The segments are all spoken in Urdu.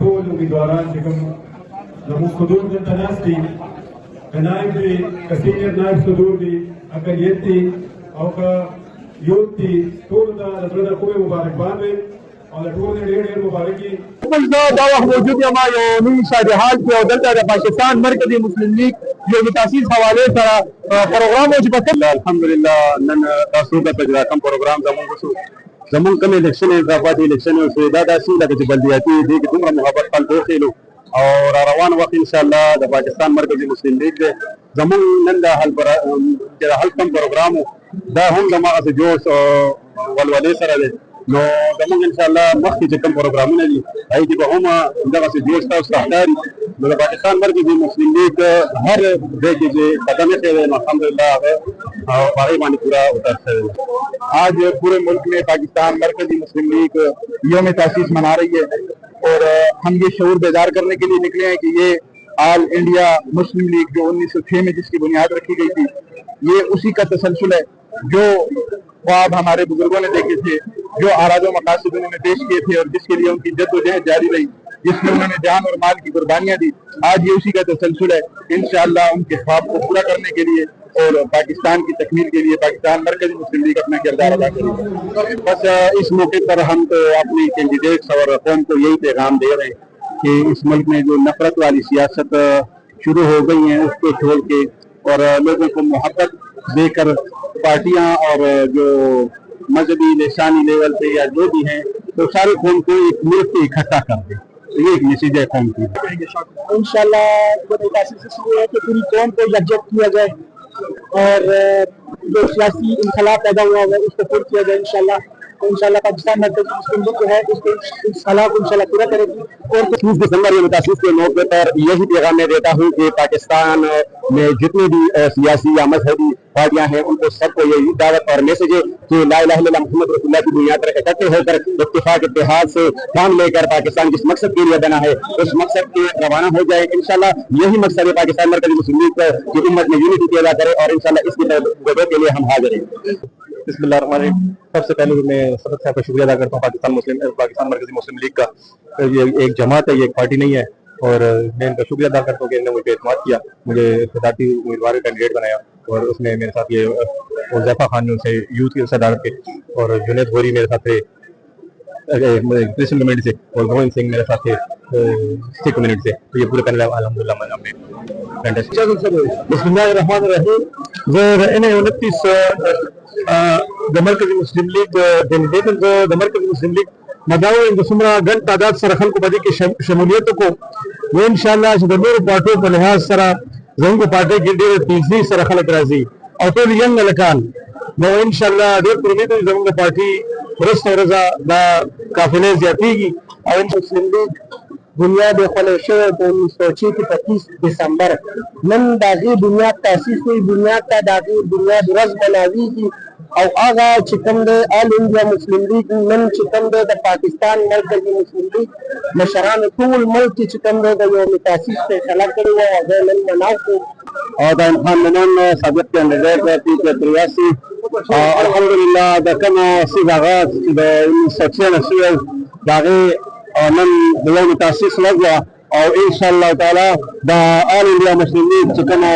طول بدوران جكم لمو حضور التناسي كنائب دي كسينير نائب صدور دي اقليت دي او كيوت دي طول دا لطرد قوة مباركبان دي اور طول دي ډیر مبارکی دا وخت موجود یم یو نوم شاهجهان کې او دلته د پاکستان مرکزی مسلم لیگ یو د تاسیس حواله سره پروګرام او چې په الحمدلله نن تاسو د تجربه کم پروګرام زمون کوم الیکشن انتخابات الیکشن او سیدا داسې لکه چې بلدیاتي دي کې دومره محبت خلک وخېلو او را روان وخت ان شاء الله د پاکستان مرکزی مسلم لیگ دی زمون نن د حل کم پروګرام دا هم دغه جوش او ولولې سره دی نو زمونږ ان شاء الله مخکې چې کوم پروګرامونه دي هغې کې به هم دغسې جوړ تاسو ته ښکاري نو د پاکستان مرکزي مسلم لیگ هر ځای کې چې قدم ایښی دی نو الحمدلله هغه هغې باندې پورا اتر شوی دی آج پورے ملک میں پاکستان مرکزی مسلم لیگ یوم تاسیس منا رہی ہے اور ہم یہ شعور بیدار کرنے کے لیے نکلے ہیں کہ یہ آل انڈیا مسلم لیگ جو 1906 میں جس کی بنیاد رکھی گئی تھی یہ اسی کا تسلسل ہے جو خواب ہمارے بزرگوں نے دیکھے تھے جو آراز و مقاصد انہوں نے پیش کیے تھے اور جس کے لیے ان کی جد و جہد جاری رہی جس میں انہوں نے جان اور مال کی قربانیاں دی آج یہ اسی کا تسلسل ہے انشاءاللہ ان کے خواب کو پورا کرنے کے لیے اور پاکستان کی تکمیل کے لیے پاکستان مرکزی مسلم لیگ اپنا کردار ادا کرے گی بس اس موقع پر ہم تو اپنی کینڈیڈیٹس اور قوم کو یہی پیغام دے رہے ہیں کہ اس ملک میں جو نفرت والی سیاست شروع ہو گئی ہیں اس کو چھوڑ کے اور لوگوں کو محبت دے کر پارٹیاں اور جو مذہبی لسانی لیول پہ یا جو بھی ہیں تو سارے قوم کو ایک ملک پہ اکٹھا کر دیں یہ ایک میسیج ہے قوم کی انشاءاللہ ہے کہ پوری قوم کو یکجہت کیا جائے اور جو سیاسی انقلاب پیدا ہوا ہے اس کو پور کیا جائے انشاءاللہ پاکستان مرکزی مسلم لیگ جو ہے اس کے انقلاب کو انشاءاللہ پورا کرے گی اور 30 دسمبر یوم تاسیس کے موقع پر یہی پیغام میں دیتا ہوں کہ پاکستان میں جتنے بھی سیاسی یا مذہبی پارٹیاں ہیں ان کو سب کو یہی دعوت اور میسج ہے کہ لا الہ الا اللہ محمد رسول اللہ کی بنیاد پر اکٹھے ہو کر اتفاق اتحاد سے کام لے کر پاکستان جس مقصد کے لیے بنا ہے اس مقصد کے روانہ ہو جائے انشاءاللہ یہی مقصد ہے پاکستان مرکزی مسلم لیگ کی امت میں یونٹی پیدا کرے اور انشاءاللہ اس کی غدوں کے لیے ہم حاضر ہیں بسم اللہ الرحمن الرحیم سب سے پہلے میں صدر صاحب کا شکریہ ادا کرتا ہوں پاکستان مرکزی مسلم لیگ کا یہ ایک جماعت ہے یہ ایک پارٹی نہیں ہے اور میں ان کا شکریہ ادا کرتا ہوں کہ انہوں نے مجھے اعتماد کیا مجھے ذاتی امیدوار کینڈیڈیٹ بنایا اور اس میں میرے ساتھ یہ حذیفہ خان سے یوتھ کی صدارت کے اور جنید غوری میرے ساتھ تھے کرسچن کمیونٹی سے اور گووند سنگھ میرے ساتھ تھے سکھ کمیونٹی سے تو یہ پورے پینل الحمدللہ میں نے بسم اللہ الرحمن الرحیم ان 29 د مرکزی مسلم لیگ ډیلیګیټ د مرکزی مسلم لیگ مداو د څومره ګڼ تعداد سره خلکو په دې کې شمولیت وکړو و ان شاء الله چې د نورو پارټیو په لحاظ سره زموږ پارټۍ کې ډېر تیزي سره خلک راځي او ټول ینګ هلکان نو ان شاء الله ډېر پر امید دی زموږ پارټي ورځ تر ورځه دا قافلې زیاتېږي او مسلم لیگ بنیاد خلق شوه په 1906 کې 25 دسمبر نن د هغې بنیاد تاسیس وي بنیاد ته د هغې بنیاد ورځ مناویږي او هغه چې کوم دی آل انډیا مسلم لیگ نن چې کوم دی د پاکستان مرکزي مسلم لیگ مشرانو ټول ملک کې چې کوم دی د یوم تاسیس فیصله کړې وه هغه نن مناو کړو او د امخان نن سابق کینډیډیټ دی 83 الحمدلله د کومه سیز آغاز چې د 1906 شوی د هغې نن د یوم تاسیس ورځ وه او ان شاء الله تعالی د آل انډیا مسلم لیگ چې کومه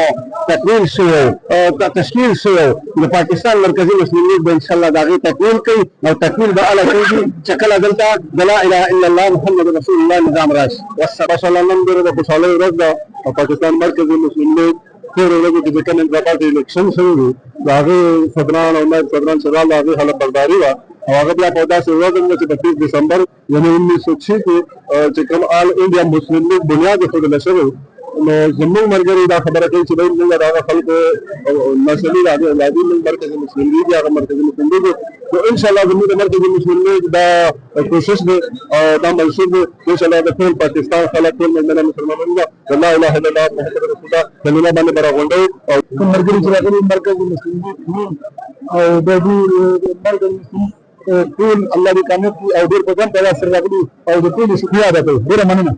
تشکیل شوی د پاکستان مرکزي مسلم لیگ به ان شاء الله د هغې تکمیل کوي او تکمیل به هله کېږي چې کله دلته د لا اله الا الله محمد رسول الله نظام راشي ماشاءالله نن ډېره د خوشحالۍ ورځ ده او پاکستان مرکزي مسلم لیگ تېرو ورځو کې چې کوم انتخابات الیکشن شوي وو د هغې صدران او نایب صدران چې راغله د هغې حلف برداري وه او هغه بیا په داسې ورځ هم چې 25 دسمبر یعنې 1906 کې چې کوم آل انډیا مسلم لیگ بنیاد ایښودلی شوی نو زموږ ملګري دا خبره کوي چې دوی موږ د هغه خلکو مسلې د اولادي مرکز مسلم لیگ هغه مرکز مسلم لیگ نو ان شاء الله زموږ د مرکز مسلم لیگ دا کوشش دی او دا منصور دی ان شاء الله د ټول پاکستان خلک ټول ملت مسلمانانو ته لا اله الا الله محمد رسول الله کلمه باندې براغونډو او کوم ملګري چې راغلي مرکز مسلم لیگ او د دې مرکز مسلم ټول الله دې کامیاب کړي او ډېر په ځان پیدا سره راغلي او د ټول شکریہ ادا کوي ډېره مننه